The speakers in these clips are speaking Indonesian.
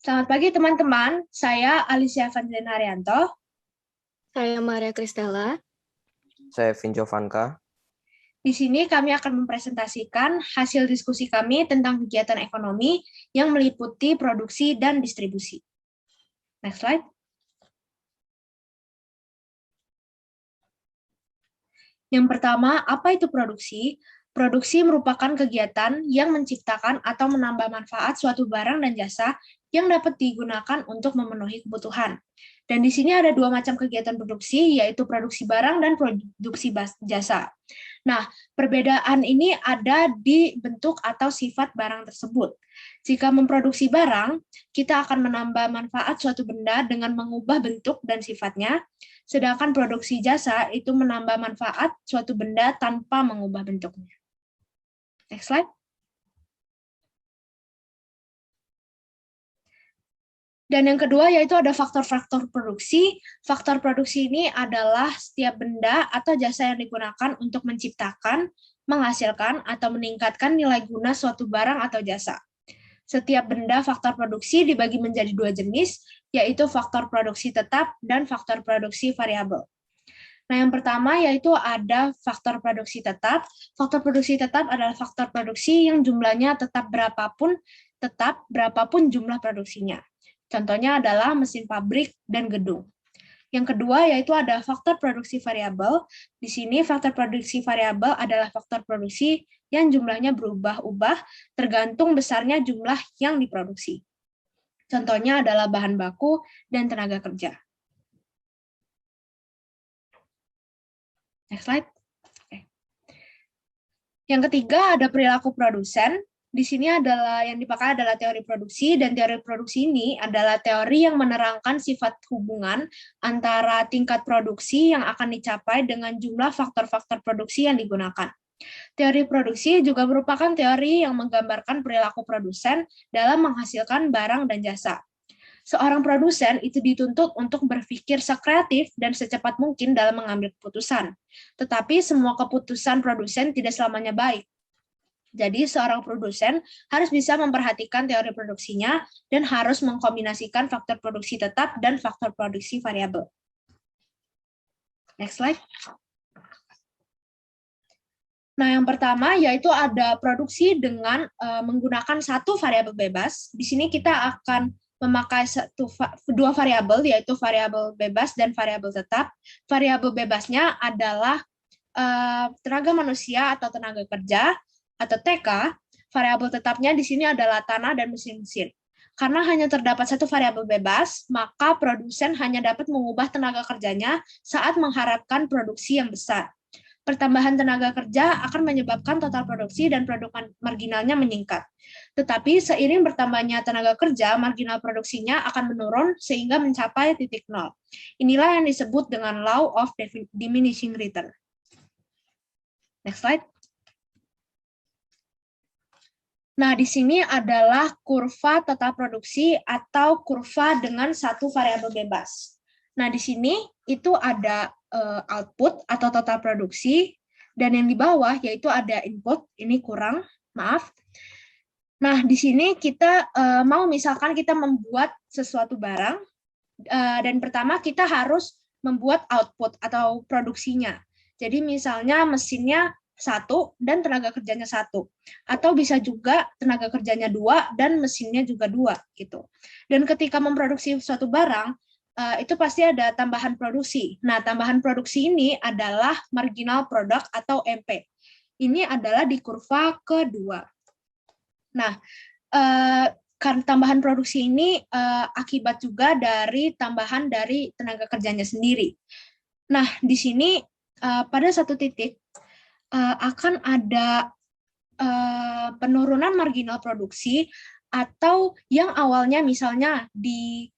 Selamat pagi teman-teman, saya Alicia Vandren Haryanto. Saya Maria Kristella. Saya Vinjo Vanka. Di sini kami akan mempresentasikan hasil diskusi kami tentang kegiatan ekonomi yang meliputi produksi dan distribusi. Next slide. Yang pertama, apa itu produksi? Produksi merupakan kegiatan yang menciptakan atau menambah manfaat suatu barang dan jasa yang dapat digunakan untuk memenuhi kebutuhan. Dan di sini ada dua macam kegiatan produksi, yaitu produksi barang dan produksi jasa. Nah, perbedaan ini ada di bentuk atau sifat barang tersebut. Jika memproduksi barang, kita akan menambah manfaat suatu benda dengan mengubah bentuk dan sifatnya, sedangkan produksi jasa itu menambah manfaat suatu benda tanpa mengubah bentuknya. Next slide. Dan yang kedua yaitu ada faktor-faktor produksi. Faktor produksi ini adalah setiap benda atau jasa yang digunakan untuk menciptakan, menghasilkan, atau meningkatkan nilai guna suatu barang atau jasa. Setiap benda faktor produksi dibagi menjadi dua jenis, yaitu faktor produksi tetap dan faktor produksi variabel. Nah, yang pertama yaitu ada faktor produksi tetap. Faktor produksi tetap adalah faktor produksi yang jumlahnya tetap berapapun jumlah produksinya. Contohnya adalah mesin pabrik dan gedung. Yang kedua yaitu ada faktor produksi variabel. Di sini faktor produksi variabel adalah faktor produksi yang jumlahnya berubah-ubah tergantung besarnya jumlah yang diproduksi. Contohnya adalah bahan baku dan tenaga kerja. Next slide. Oke. Yang ketiga ada perilaku produsen. Di sini adalah yang dipakai adalah teori produksi, dan teori produksi ini adalah teori yang menerangkan sifat hubungan antara tingkat produksi yang akan dicapai dengan jumlah faktor-faktor produksi yang digunakan. Teori produksi juga merupakan teori yang menggambarkan perilaku produsen dalam menghasilkan barang dan jasa. Seorang produsen itu dituntut untuk berpikir sekreatif dan secepat mungkin dalam mengambil keputusan. Tetapi semua keputusan produsen tidak selamanya baik. Jadi seorang produsen harus bisa memperhatikan teori produksinya dan harus mengkombinasikan faktor produksi tetap dan faktor produksi variabel. Next slide. Nah, yang pertama yaitu ada produksi dengan menggunakan satu variabel bebas. Di sini kita akan memakai dua variabel, yaitu variabel bebas dan variabel tetap. Variabel bebasnya adalah tenaga manusia atau tenaga kerja, atau TK. Variabel tetapnya di sini adalah tanah dan mesin-mesin. Karena hanya terdapat satu variabel bebas, maka produsen hanya dapat mengubah tenaga kerjanya saat mengharapkan produksi yang besar. Pertambahan tenaga kerja akan menyebabkan total produksi dan produk marginalnya meningkat. Tetapi seiring bertambahnya tenaga kerja, marginal produksinya akan menurun sehingga mencapai titik nol. Inilah yang disebut dengan law of diminishing return. Next slide. Nah, di sini adalah kurva total produksi atau kurva dengan satu variabel bebas. Nah, di sini itu ada output atau total produksi, dan yang di bawah yaitu ada input, ini kurang, maaf. Nah, di sini kita misalkan kita membuat sesuatu barang, dan pertama kita harus membuat output atau produksinya. Jadi misalnya mesinnya 1 dan tenaga kerjanya 1, atau bisa juga tenaga kerjanya 2 dan mesinnya juga 2 gitu. Dan ketika memproduksi suatu barang itu pasti ada tambahan produksi. Nah, tambahan produksi ini adalah marginal product atau MP. Ini adalah di kurva kedua. Nah, karena tambahan produksi ini akibat juga dari tambahan dari tenaga kerjanya sendiri. Nah, di sini pada satu titik akan ada penurunan marginal produksi, atau yang awalnya misalnya di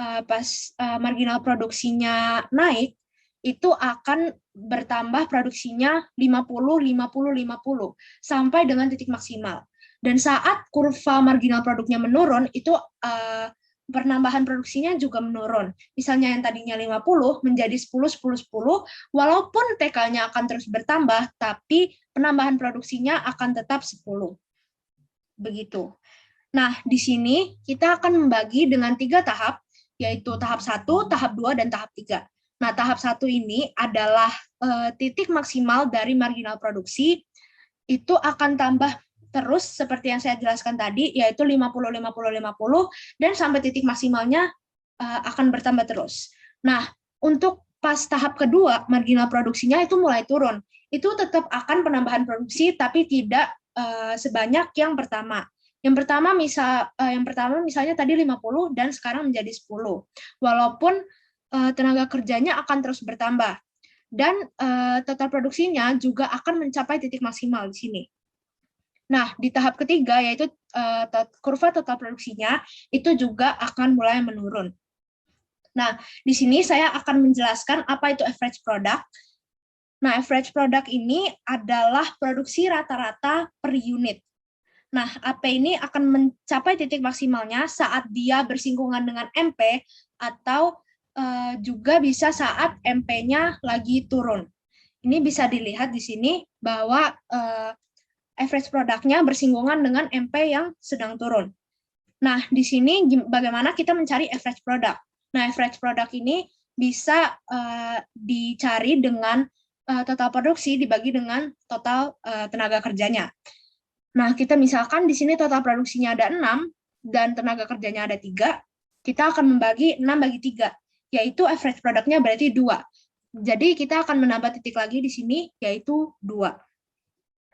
pas marginal produksinya naik, itu akan bertambah produksinya 50-50-50 sampai dengan titik maksimal. Dan saat kurva marginal produknya menurun, itu penambahan produksinya juga menurun. Misalnya yang tadinya 50 menjadi 10-10-10, walaupun TK-nya akan terus bertambah, tapi penambahan produksinya akan tetap 10. Begitu. Nah, di sini kita akan membagi dengan 3 tahap, yaitu tahap 1, tahap 2, dan tahap 3. Nah, tahap 1 ini adalah titik maksimal dari marginal produksi, itu akan tambah terus seperti yang saya jelaskan tadi, yaitu 50, 50, 50, dan sampai titik maksimalnya akan bertambah terus. Nah, untuk pas tahap kedua, marginal produksinya itu mulai turun. Itu tetap akan penambahan produksi, tapi tidak sebanyak yang pertama. Yang pertama misalnya tadi 50 dan sekarang menjadi 10. Walaupun tenaga kerjanya akan terus bertambah. Dan total produksinya juga akan mencapai titik maksimal di sini. Nah, di tahap ketiga, yaitu kurva total produksinya, itu juga akan mulai menurun. Nah, di sini saya akan menjelaskan apa itu average product. Nah, average product ini adalah produksi rata-rata per unit. Nah, AP ini akan mencapai titik maksimalnya saat dia bersinggungan dengan MP atau juga bisa saat MP-nya lagi turun. Ini bisa dilihat di sini bahwa average product-nya bersinggungan dengan MP yang sedang turun. Nah, di sini bagaimana kita mencari average product? Nah, average product ini bisa dicari dengan total produksi dibagi dengan total tenaga kerjanya. Nah, kita misalkan di sini total produksinya ada 6 dan tenaga kerjanya ada 3, kita akan membagi 6 bagi 3, yaitu average product-nya berarti 2. Jadi kita akan menambah titik lagi di sini, yaitu 2.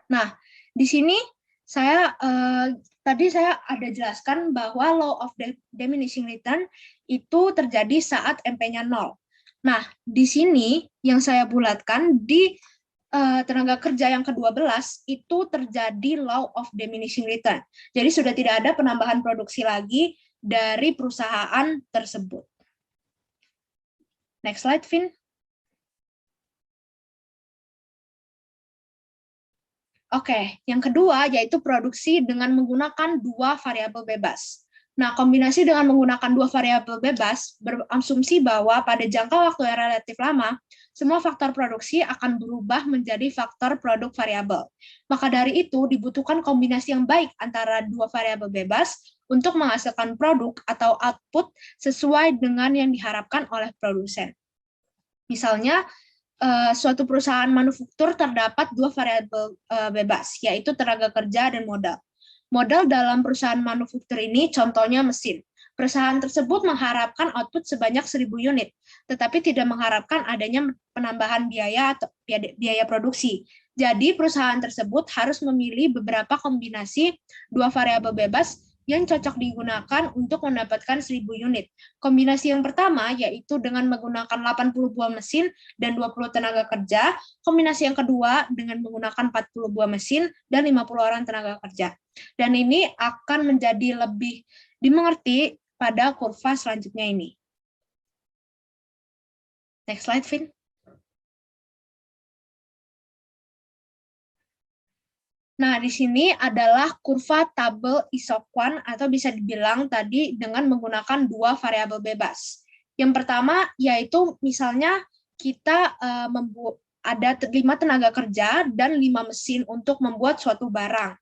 Nah, di sini tadi saya ada jelaskan bahwa law of diminishing return itu terjadi saat MP-nya 0. Nah, di sini yang saya bulatkan di tenaga kerja yang ke-12 itu terjadi law of diminishing return. Jadi sudah tidak ada penambahan produksi lagi dari perusahaan tersebut. Next slide, Vin. Oke, yang kedua yaitu produksi dengan menggunakan 2 variabel bebas. Nah, kombinasi dengan menggunakan 2 variabel bebas berasumsi bahwa pada jangka waktu yang relatif lama, semua faktor produksi akan berubah menjadi faktor produk variabel. Maka dari itu, dibutuhkan kombinasi yang baik antara 2 variabel bebas untuk menghasilkan produk atau output sesuai dengan yang diharapkan oleh produsen. Misalnya, suatu perusahaan manufaktur terdapat 2 variabel bebas, yaitu tenaga kerja dan modal. Modal dalam perusahaan manufaktur ini contohnya mesin. Perusahaan tersebut mengharapkan output sebanyak 1.000 unit, tetapi tidak mengharapkan adanya penambahan biaya atau biaya produksi. Jadi perusahaan tersebut harus memilih beberapa kombinasi 2 variabel bebas yang cocok digunakan untuk mendapatkan 1.000 unit. Kombinasi yang pertama yaitu dengan menggunakan 80 buah mesin dan 20 tenaga kerja. Kombinasi yang kedua dengan menggunakan 40 buah mesin dan 50 orang tenaga kerja. Dan ini akan menjadi lebih dimengerti pada kurva selanjutnya ini. Next slide, Vin. Nah, di sini adalah kurva tabel isoquant atau bisa dibilang tadi dengan menggunakan 2 variabel bebas. Yang pertama yaitu misalnya kita ada 5 tenaga kerja dan 5 mesin untuk membuat suatu barang.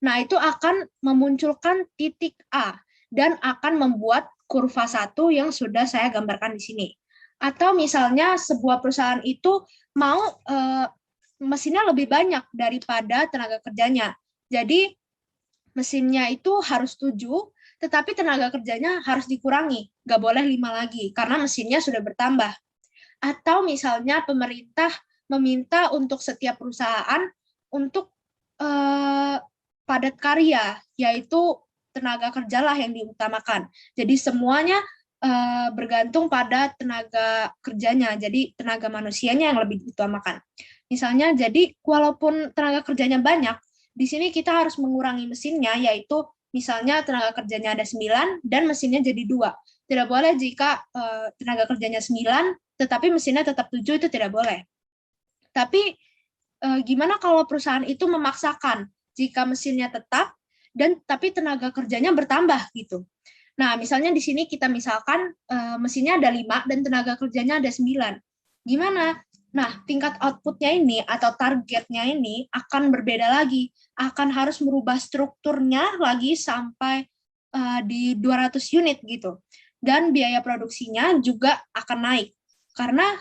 Nah, itu akan memunculkan titik A dan akan membuat kurva 1 yang sudah saya gambarkan di sini. Atau misalnya sebuah perusahaan itu mau mesinnya lebih banyak daripada tenaga kerjanya. Jadi mesinnya itu harus 7, tetapi tenaga kerjanya harus dikurangi. Nggak boleh 5 lagi, karena mesinnya sudah bertambah. Atau misalnya pemerintah meminta untuk setiap perusahaan untuk padat karya, yaitu tenaga kerjalah yang diutamakan. Jadi semuanya bergantung pada tenaga kerjanya, jadi tenaga manusianya yang lebih diutamakan. Misalnya, jadi walaupun tenaga kerjanya banyak, di sini kita harus mengurangi mesinnya, yaitu misalnya tenaga kerjanya ada 9 dan mesinnya jadi 2. Tidak boleh jika tenaga kerjanya 9, tetapi mesinnya tetap 7, itu tidak boleh. Tapi gimana kalau perusahaan itu memaksakan jika mesinnya tetap, tapi tenaga kerjanya bertambah gitu. Nah, misalnya di sini kita misalkan mesinnya ada 5 dan tenaga kerjanya ada 9. Gimana? Nah, tingkat output-nya ini atau targetnya ini akan berbeda lagi. Akan harus merubah strukturnya lagi sampai di 200 unit gitu. Dan biaya produksinya juga akan naik karena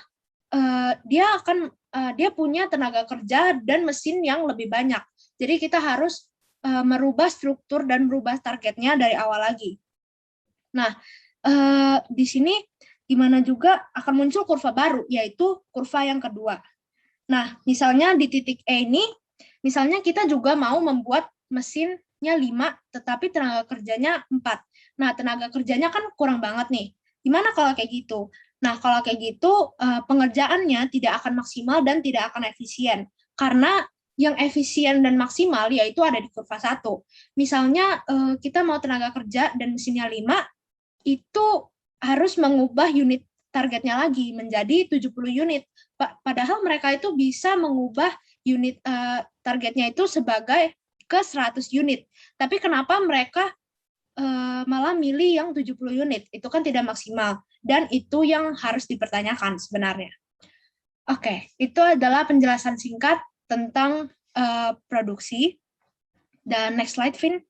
dia punya tenaga kerja dan mesin yang lebih banyak. Jadi kita harus merubah struktur dan merubah targetnya dari awal lagi. Nah, di sini gimana juga akan muncul kurva baru, yaitu kurva yang kedua. Nah, misalnya di titik E ini, misalnya kita juga mau membuat mesinnya 5, tetapi tenaga kerjanya 4. Nah, tenaga kerjanya kan kurang banget nih. Gimana kalau kayak gitu? Nah, kalau kayak gitu, pengerjaannya tidak akan maksimal dan tidak akan efisien. Karena yang efisien dan maksimal yaitu ada di kurva 1. Misalnya kita mau tenaga kerja dan mesinnya 5, itu harus mengubah unit targetnya lagi menjadi 70 unit. Padahal mereka itu bisa mengubah unit targetnya itu sebagai ke 100 unit. Tapi kenapa mereka malah milih yang 70 unit? Itu kan tidak maksimal. Dan itu yang harus dipertanyakan sebenarnya. Oke, itu adalah penjelasan singkat tentang produksi. Dan next slide, Vin.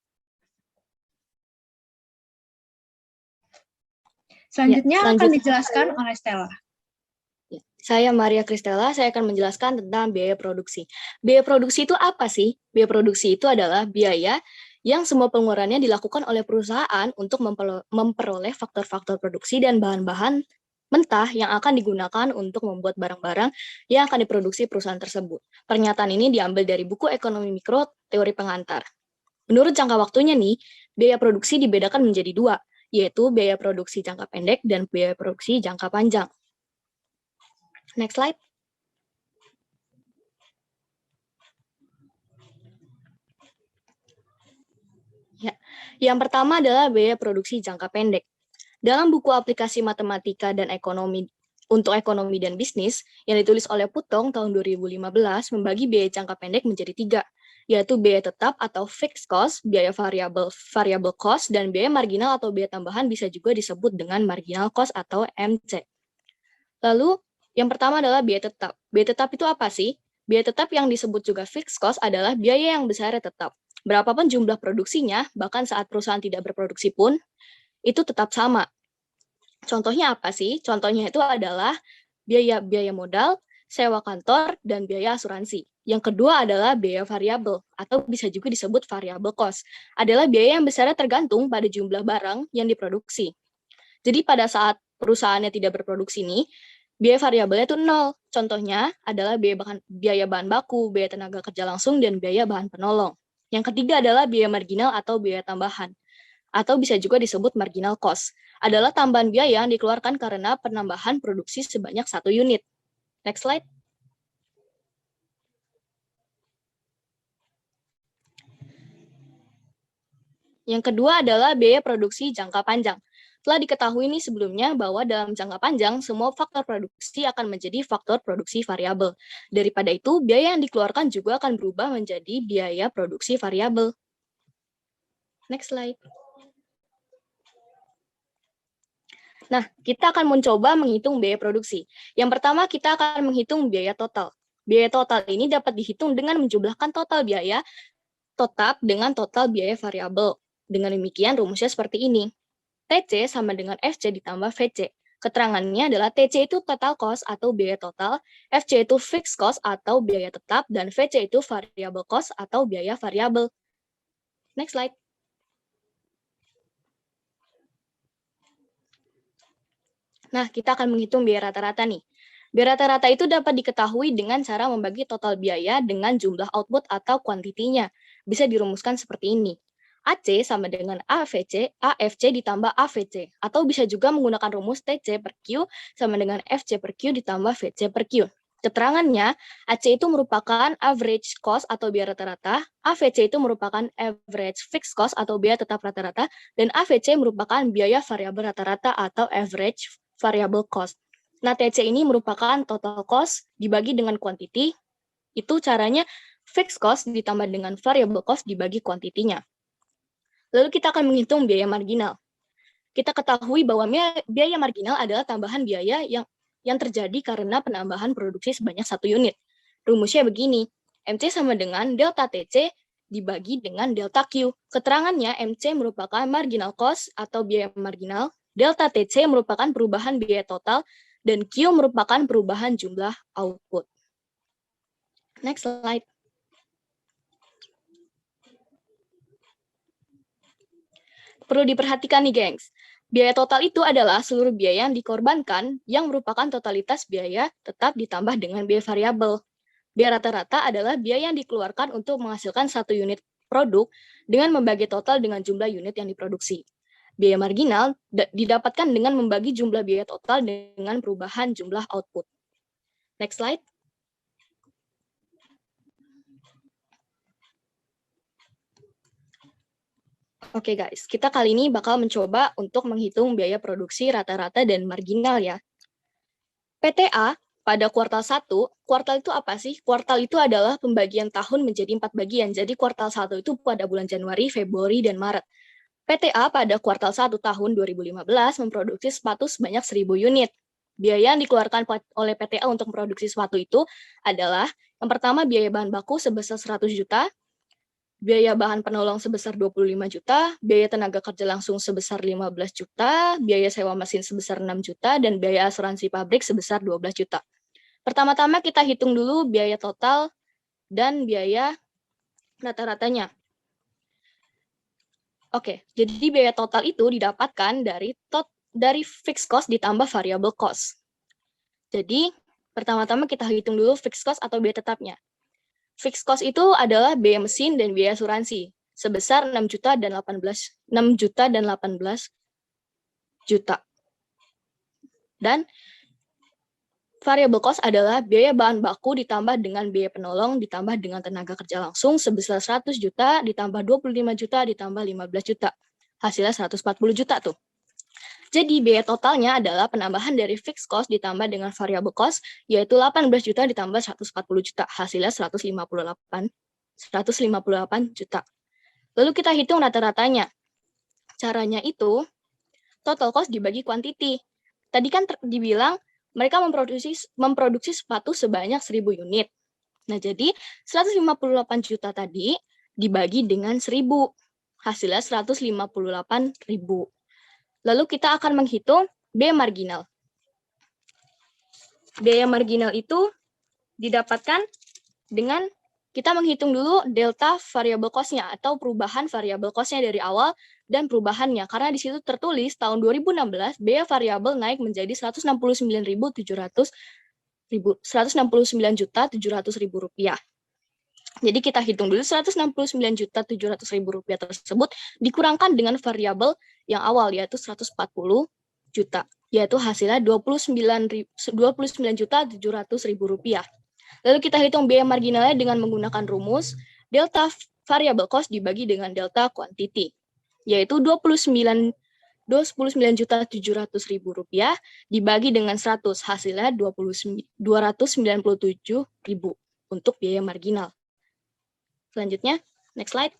Selanjutnya akan dijelaskan oleh Stella. Saya Maria Kristella, saya akan menjelaskan tentang biaya produksi. Biaya produksi itu apa sih? Biaya produksi itu adalah biaya yang semua pengeluarannya dilakukan oleh perusahaan untuk memperoleh faktor-faktor produksi dan bahan-bahan mentah yang akan digunakan untuk membuat barang-barang yang akan diproduksi perusahaan tersebut. Pernyataan ini diambil dari buku Ekonomi Mikro, Teori Pengantar. Menurut jangka waktunya nih, biaya produksi dibedakan menjadi 2, yaitu biaya produksi jangka pendek dan biaya produksi jangka panjang. Next slide. Ya, yang pertama adalah biaya produksi jangka pendek. Dalam buku aplikasi matematika dan ekonomi untuk ekonomi dan bisnis yang ditulis oleh Putong tahun 2015 membagi biaya jangka pendek menjadi 3, yaitu biaya tetap atau fixed cost, biaya variable cost, dan biaya marginal atau biaya tambahan bisa juga disebut dengan marginal cost atau MC. Lalu, yang pertama adalah biaya tetap. Biaya tetap itu apa sih? Biaya tetap yang disebut juga fixed cost adalah biaya yang besarnya tetap. Berapapun jumlah produksinya, bahkan saat perusahaan tidak berproduksi pun, itu tetap sama. Contohnya apa sih? Contohnya itu adalah biaya modal, sewa kantor, dan biaya asuransi. Yang kedua adalah biaya variabel, atau bisa juga disebut variable cost. Adalah biaya yang besarnya tergantung pada jumlah barang yang diproduksi. Jadi pada saat perusahaannya tidak berproduksi nih, biaya variabelnya itu 0. Contohnya adalah biaya bahan baku, biaya tenaga kerja langsung, dan biaya bahan penolong. Yang ketiga adalah biaya marginal atau biaya tambahan, atau bisa juga disebut marginal cost. Adalah tambahan biaya yang dikeluarkan karena penambahan produksi sebanyak 1 unit. Next slide. Yang kedua adalah biaya produksi jangka panjang. Telah diketahui nih sebelumnya bahwa dalam jangka panjang, semua faktor produksi akan menjadi faktor produksi variabel. Daripada itu, biaya yang dikeluarkan juga akan berubah menjadi biaya produksi variabel. Next slide. Nah, kita akan mencoba menghitung biaya produksi. Yang pertama, kita akan menghitung biaya total. Biaya total ini dapat dihitung dengan menjumlahkan total biaya tetap dengan total biaya variabel. Dengan demikian, rumusnya seperti ini. TC sama dengan FC ditambah VC. Keterangannya adalah TC itu total cost atau biaya total, FC itu fixed cost atau biaya tetap, dan VC itu variable cost atau biaya variabel. Next slide. Nah, kita akan menghitung biaya rata-rata nih. Biaya rata-rata itu dapat diketahui dengan cara membagi total biaya dengan jumlah output atau kuantitinya. Bisa dirumuskan seperti ini. AC sama dengan AFC ditambah AVC. Atau bisa juga menggunakan rumus TC per Q sama dengan FC per Q ditambah VC per Q. Keterangannya, AC itu merupakan average cost atau biaya rata-rata, AVC itu merupakan average fixed cost atau biaya tetap rata-rata, dan AVC merupakan biaya variabel rata-rata atau average variable cost. Nah, TC ini merupakan total cost dibagi dengan quantity, itu caranya fixed cost ditambah dengan variable cost dibagi kuantitinya. Lalu kita akan menghitung biaya marginal. Kita ketahui bahwa biaya marginal adalah tambahan biaya yang terjadi karena penambahan produksi sebanyak 1 unit. Rumusnya begini, MC sama dengan delta TC dibagi dengan delta Q. Keterangannya, MC merupakan marginal cost atau biaya marginal, delta TC merupakan perubahan biaya total, dan Q merupakan perubahan jumlah output. Next slide. Perlu diperhatikan nih, gengs. Biaya total itu adalah seluruh biaya yang dikorbankan yang merupakan totalitas biaya tetap ditambah dengan biaya variabel. Biaya rata-rata adalah biaya yang dikeluarkan untuk menghasilkan satu unit produk dengan membagi total dengan jumlah unit yang diproduksi. Biaya marginal didapatkan dengan membagi jumlah biaya total dengan perubahan jumlah output. Next slide. Oke guys, kita kali ini bakal mencoba untuk menghitung biaya produksi rata-rata dan marginal ya. PTA pada kuartal 1, kuartal itu apa sih? Kuartal itu adalah pembagian tahun menjadi 4 bagian. Jadi kuartal 1 itu pada bulan Januari, Februari, dan Maret. PTA pada kuartal 1 tahun 2015 memproduksi sepatu sebanyak 1.000 unit. Biaya yang dikeluarkan oleh PTA untuk memproduksi sepatu itu adalah yang pertama biaya bahan baku sebesar 100 juta, biaya bahan penolong sebesar 25 juta, biaya tenaga kerja langsung sebesar 15 juta, biaya sewa mesin sebesar 6 juta, dan biaya asuransi pabrik sebesar 12 juta. Pertama-tama kita hitung dulu biaya total dan biaya rata-ratanya. Oke, jadi biaya total itu didapatkan dari fixed cost ditambah variable cost. Jadi, pertama-tama kita hitung dulu fixed cost atau biaya tetapnya. Fixed cost itu adalah biaya mesin dan biaya asuransi sebesar 6 juta dan 18 juta. Dan variable cost adalah biaya bahan baku ditambah dengan biaya penolong ditambah dengan tenaga kerja langsung sebesar 100 juta ditambah 25 juta ditambah 15 juta. Hasilnya 140 juta tuh. Jadi biaya totalnya adalah penambahan dari fixed cost ditambah dengan variable cost, yaitu 18 juta ditambah 140 juta. Hasilnya 158 juta. Lalu kita hitung rata-ratanya. Caranya itu, total cost dibagi quantity. Tadi kan dibilang, mereka memproduksi sepatu sebanyak 1.000 unit. Nah, jadi 158 juta tadi dibagi dengan 1.000. Hasilnya 158.000. Lalu kita akan menghitung biaya marginal. Biaya marginal itu didapatkan dengan kita menghitung dulu delta variable cost-nya atau perubahan variable cost-nya dari awal dan perubahannya. Karena di situ tertulis tahun 2016 biaya variabel naik menjadi 169.700.000 rupiah. Jadi kita hitung dulu 169.700.000 rupiah tersebut dikurangkan dengan variabel yang awal yaitu 140 juta, yaitu hasilnya 29.700.000 rupiah. Lalu kita hitung biaya marginalnya dengan menggunakan rumus delta variable cost dibagi dengan delta quantity, yaitu 29.700.000 rupiah dibagi dengan 100, hasilnya 297.000 untuk biaya marginal. Selanjutnya, next slide.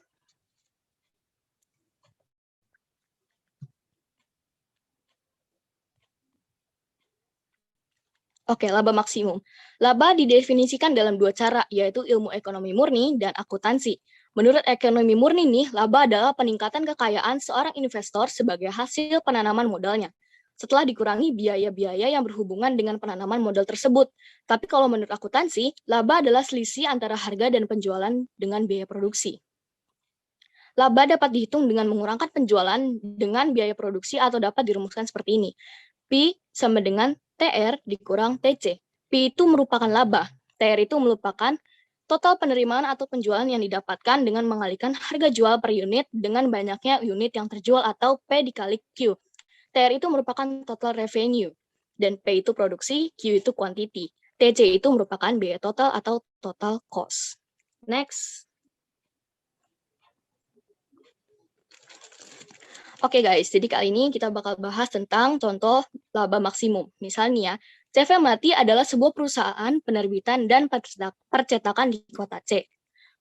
Oke, laba maksimum. Laba didefinisikan dalam dua cara, yaitu ilmu ekonomi murni dan akuntansi. Menurut ekonomi murni nih, laba adalah peningkatan kekayaan seorang investor sebagai hasil penanaman modalnya, setelah dikurangi biaya-biaya yang berhubungan dengan penanaman modal tersebut. Tapi kalau menurut akuntansi, laba adalah selisih antara harga dan penjualan dengan biaya produksi. Laba dapat dihitung dengan mengurangkan penjualan dengan biaya produksi atau dapat dirumuskan seperti ini. P sama dengan TR dikurang TC. P itu merupakan laba, TR itu merupakan total penerimaan atau penjualan yang didapatkan dengan mengalihkan harga jual per unit dengan banyaknya unit yang terjual atau P dikali Q. TR itu merupakan total revenue, dan P itu produksi, Q itu quantity. TC itu merupakan biaya total atau total cost. Next. Oke guys, jadi kali ini kita bakal bahas tentang contoh laba maksimum. Misalnya, CV Melati adalah sebuah perusahaan penerbitan dan percetakan di kota C.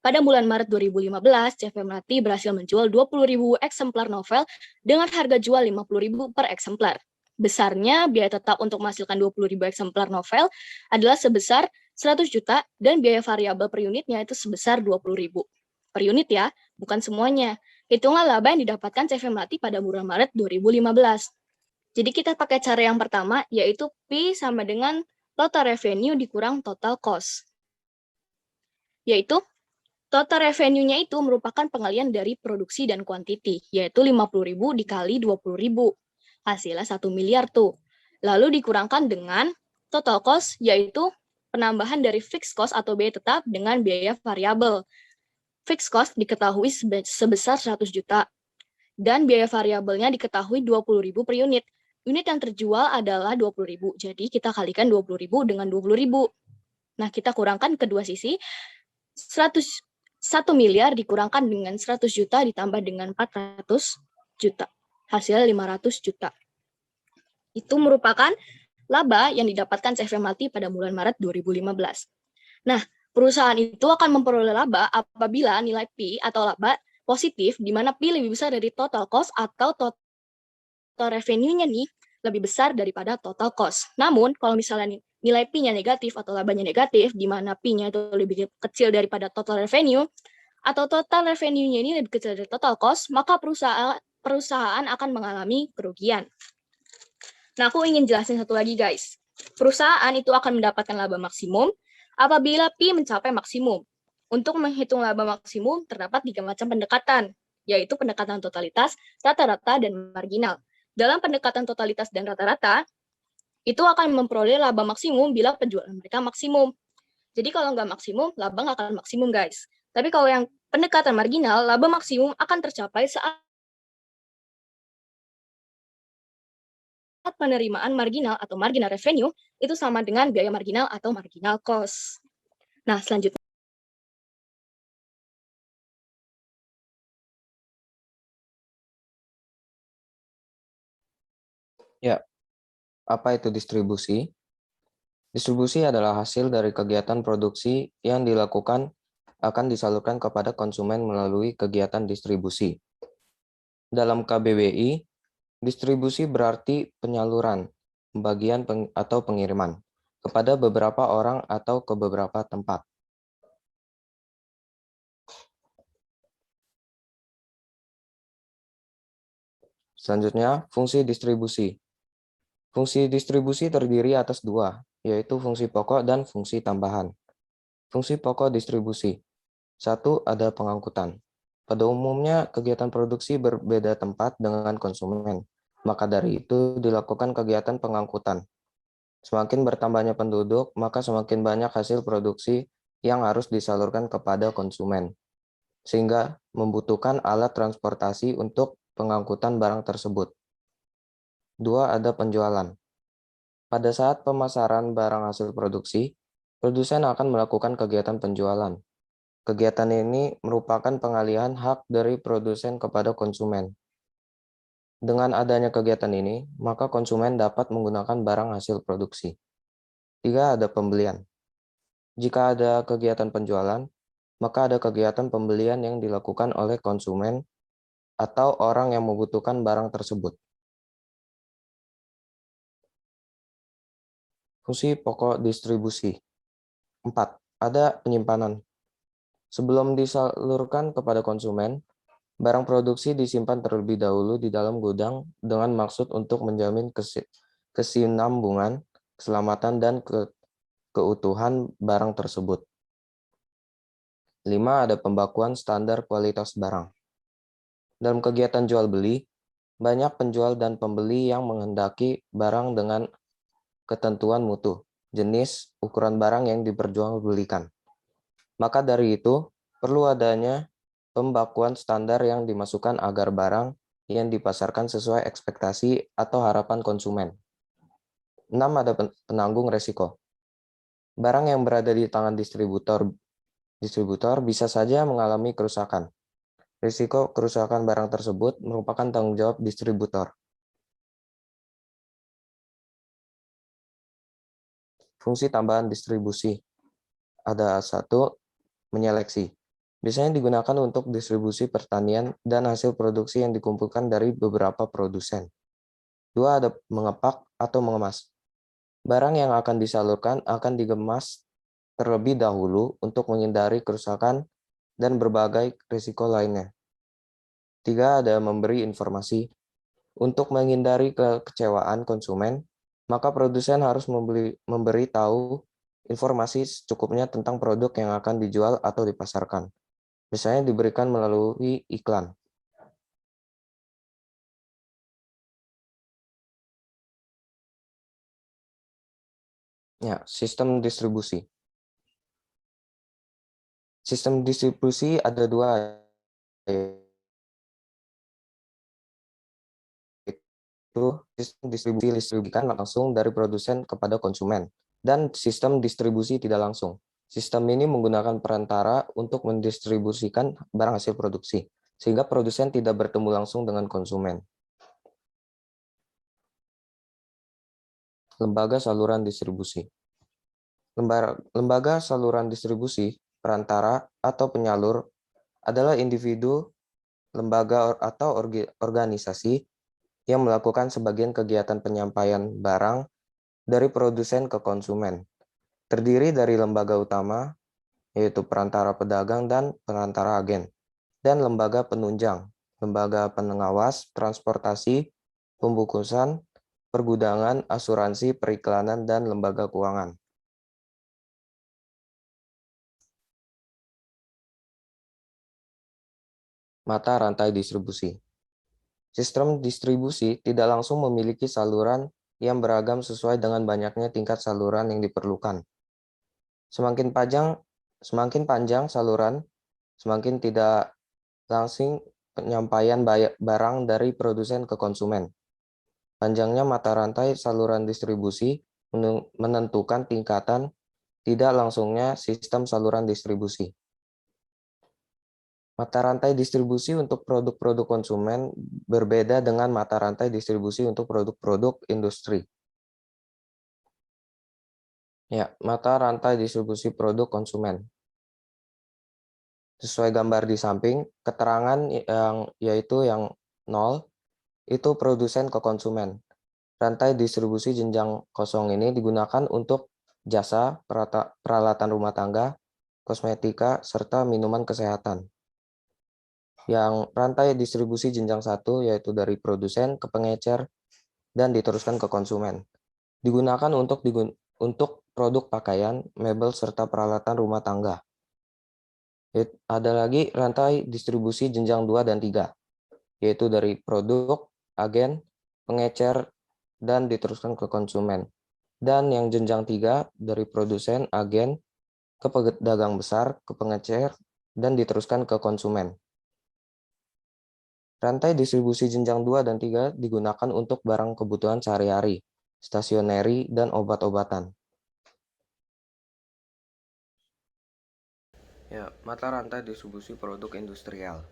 Pada bulan Maret 2015, CV Melati berhasil menjual 20.000 eksemplar novel dengan harga jual 50.000 per eksemplar. Besarnya biaya tetap untuk menghasilkan 20.000 eksemplar novel adalah sebesar 100 juta dan biaya variabel per unitnya itu sebesar 20.000. per unit ya, bukan semuanya. Hitunglah laba yang didapatkan CV Melati pada bulan Maret 2015. Jadi kita pakai cara yang pertama, yaitu P sama dengan total revenue dikurang total cost. Yaitu total revenue-nya itu merupakan pengalian dari produksi dan kuantiti, yaitu 50.000 dikali 20.000. Hasilnya 1 miliar tuh. Lalu dikurangkan dengan total cost, yaitu penambahan dari fixed cost atau biaya tetap dengan biaya variabel. Fixed cost diketahui sebesar 100 juta, dan biaya variabelnya diketahui 20.000 per unit. Unit yang terjual adalah 20.000, jadi kita kalikan 20.000 dengan 20.000. Nah, kita kurangkan kedua sisi, 1 miliar dikurangkan dengan 100 juta ditambah dengan 400 juta. Hasilnya 500 juta. Itu merupakan laba yang didapatkan CV Melati pada bulan Maret 2015. Nah, perusahaan itu akan memperoleh laba apabila nilai P atau laba positif, di mana P lebih besar dari total cost atau total revenue-nya nih lebih besar daripada total cost. Namun, kalau misalnya nilai P-nya negatif atau labanya negatif, di mana P-nya itu lebih kecil daripada total revenue, atau total revenue-nya ini lebih kecil dari total cost, maka perusahaan akan mengalami kerugian. Nah, aku ingin jelasin satu lagi, guys. Perusahaan itu akan mendapatkan laba maksimum apabila P mencapai maksimum. Untuk menghitung laba maksimum, terdapat 3 macam pendekatan, yaitu pendekatan totalitas, rata-rata, dan marginal. Dalam pendekatan totalitas dan rata-rata, itu akan memperoleh laba maksimum bila penjualan mereka maksimum. Jadi kalau nggak maksimum, laba nggak akan maksimum, guys. Tapi kalau yang pendekatan marginal, laba maksimum akan tercapai saat penerimaan marginal atau marginal revenue itu sama dengan biaya marginal atau marginal cost. Nah, selanjutnya. Ya, apa itu distribusi? Distribusi adalah hasil dari kegiatan produksi yang dilakukan akan disalurkan kepada konsumen melalui kegiatan distribusi. Dalam KBBI, distribusi berarti penyaluran, pembagian atau pengiriman kepada beberapa orang atau ke beberapa tempat. Selanjutnya, fungsi distribusi. Fungsi distribusi terdiri atas 2, yaitu fungsi pokok dan fungsi tambahan. Fungsi pokok distribusi. 1. Ada pengangkutan. Pada umumnya, kegiatan produksi berbeda tempat dengan konsumen. Maka dari itu dilakukan kegiatan pengangkutan. Semakin bertambahnya penduduk, maka semakin banyak hasil produksi yang harus disalurkan kepada konsumen, sehingga membutuhkan alat transportasi untuk pengangkutan barang tersebut. 2. Ada penjualan. Pada saat pemasaran barang hasil produksi, produsen akan melakukan kegiatan penjualan. Kegiatan ini merupakan pengalihan hak dari produsen kepada konsumen. Dengan adanya kegiatan ini, maka konsumen dapat menggunakan barang hasil produksi. 3. Ada pembelian. Jika ada kegiatan penjualan, maka ada kegiatan pembelian yang dilakukan oleh konsumen atau orang yang membutuhkan barang tersebut. Fungsi pokok distribusi. 4. Ada penyimpanan. Sebelum disalurkan kepada konsumen, barang produksi disimpan terlebih dahulu di dalam gudang dengan maksud untuk menjamin kesinambungan, keselamatan, dan keutuhan barang tersebut. 5. Ada pembakuan standar kualitas barang. Dalam kegiatan jual-beli, banyak penjual dan pembeli yang menghendaki barang dengan ketentuan mutu, jenis, ukuran barang yang diperjualbelikan. Maka dari itu, perlu adanya pembakuan standar yang dimasukkan agar barang yang dipasarkan sesuai ekspektasi atau harapan konsumen. 6. Ada penanggung resiko. Barang yang berada di tangan distributor bisa saja mengalami kerusakan. Risiko kerusakan barang tersebut merupakan tanggung jawab distributor. Fungsi tambahan distribusi. Ada 1, menyeleksi. Biasanya digunakan untuk distribusi pertanian dan hasil produksi yang dikumpulkan dari beberapa produsen. 2. Ada mengepak atau mengemas. Barang yang akan disalurkan akan dikemas terlebih dahulu untuk menghindari kerusakan dan berbagai risiko lainnya. 3. Ada memberi informasi. Untuk menghindari kekecewaan konsumen, maka produsen harus memberi tahu informasi secukupnya tentang produk yang akan dijual atau dipasarkan. Misalnya diberikan melalui iklan. Ya, sistem distribusi. Sistem distribusi ada dua, yaitu sistem distribusi distribusikan langsung dari produsen kepada konsumen, dan sistem distribusi tidak langsung. Sistem ini menggunakan perantara untuk mendistribusikan barang hasil produksi, sehingga produsen tidak bertemu langsung dengan konsumen. Lembaga saluran distribusi. Lembaga saluran distribusi, perantara, atau penyalur adalah individu, lembaga, atau organisasi yang melakukan sebagian kegiatan penyampaian barang dari produsen ke konsumen. Terdiri dari lembaga utama, yaitu perantara pedagang dan perantara agen, dan lembaga penunjang, lembaga pengawas, transportasi, pembungkusan, pergudangan, asuransi, periklanan, dan lembaga keuangan. Mata rantai distribusi. Sistem distribusi tidak langsung memiliki saluran yang beragam sesuai dengan banyaknya tingkat saluran yang diperlukan. Semakin panjang saluran, semakin tidak langsing penyampaian barang dari produsen ke konsumen. Panjangnya mata rantai saluran distribusi menentukan tingkatan tidak langsungnya sistem saluran distribusi. Mata rantai distribusi untuk produk-produk konsumen berbeda dengan mata rantai distribusi untuk produk-produk industri. Ya, mata rantai distribusi produk konsumen. Sesuai gambar di samping, keterangan yaitu yang 0 itu produsen ke konsumen. Rantai distribusi jenjang kosong ini digunakan untuk jasa, peralatan rumah tangga, kosmetika, serta minuman kesehatan. Yang rantai distribusi jenjang 1 yaitu dari produsen ke pengecer dan diteruskan ke konsumen. Digunakan untuk produk pakaian, mebel, serta peralatan rumah tangga. Ada lagi rantai distribusi jenjang 2 dan 3, yaitu dari produk, agen, pengecer, dan diteruskan ke konsumen. Dan yang jenjang 3 dari produsen, agen, ke pedagang besar, ke pengecer, dan diteruskan ke konsumen. Rantai distribusi jenjang 2 dan 3 digunakan untuk barang kebutuhan sehari-hari, stasioneri, dan obat-obatan. Ya, mata rantai distribusi produk industrial.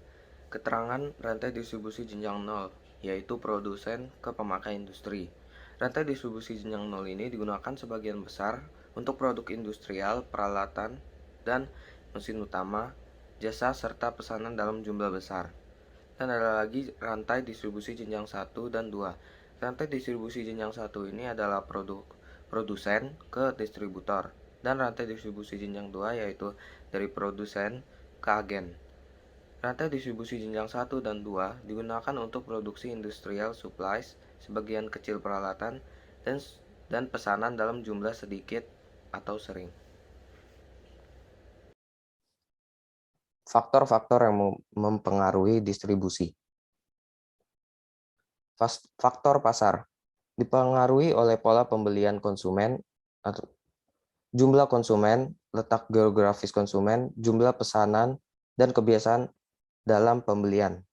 Keterangan rantai distribusi jenjang 0, yaitu produsen ke pemakai industri. Rantai distribusi jenjang 0 ini digunakan sebagian besar untuk produk industrial, peralatan, dan mesin utama, jasa, serta pesanan dalam jumlah besar. Dan ada lagi rantai distribusi jenjang 1 dan 2. Rantai distribusi jenjang 1 ini adalah produsen ke distributor. Dan rantai distribusi jenjang 2 yaitu dari produsen ke agen. Rantai distribusi jenjang 1 dan 2 digunakan untuk produksi industrial supplies, sebagian kecil peralatan, dan pesanan dalam jumlah sedikit atau sering. Faktor-faktor yang mempengaruhi distribusi. Faktor pasar dipengaruhi oleh pola pembelian konsumen, atau jumlah konsumen, letak geografis konsumen, jumlah pesanan, dan kebiasaan dalam pembelian.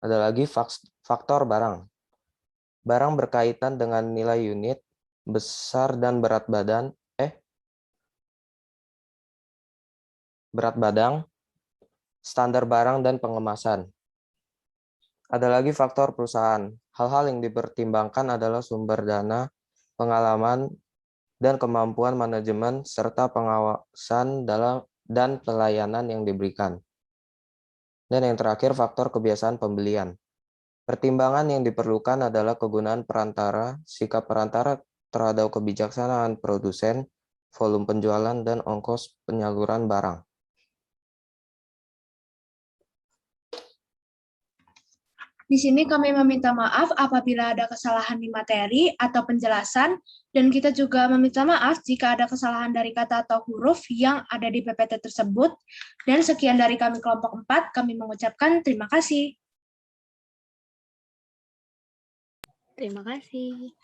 Ada lagi faktor barang. Barang berkaitan dengan nilai unit, berat badan, standar barang, dan pengemasan. Ada lagi faktor perusahaan. Hal-hal yang dipertimbangkan adalah sumber dana, pengalaman, dan kemampuan manajemen, serta pengawasan dan pelayanan yang diberikan. Dan yang terakhir, faktor kebiasaan pembelian. Pertimbangan yang diperlukan adalah kegunaan perantara, sikap perantara terhadap kebijaksanaan produsen, volume penjualan, dan ongkos penyaluran barang. Di sini kami meminta maaf apabila ada kesalahan di materi atau penjelasan, dan kita juga meminta maaf jika ada kesalahan dari kata atau huruf yang ada di PPT tersebut. Dan sekian dari kami kelompok 4, kami mengucapkan terima kasih. Terima kasih.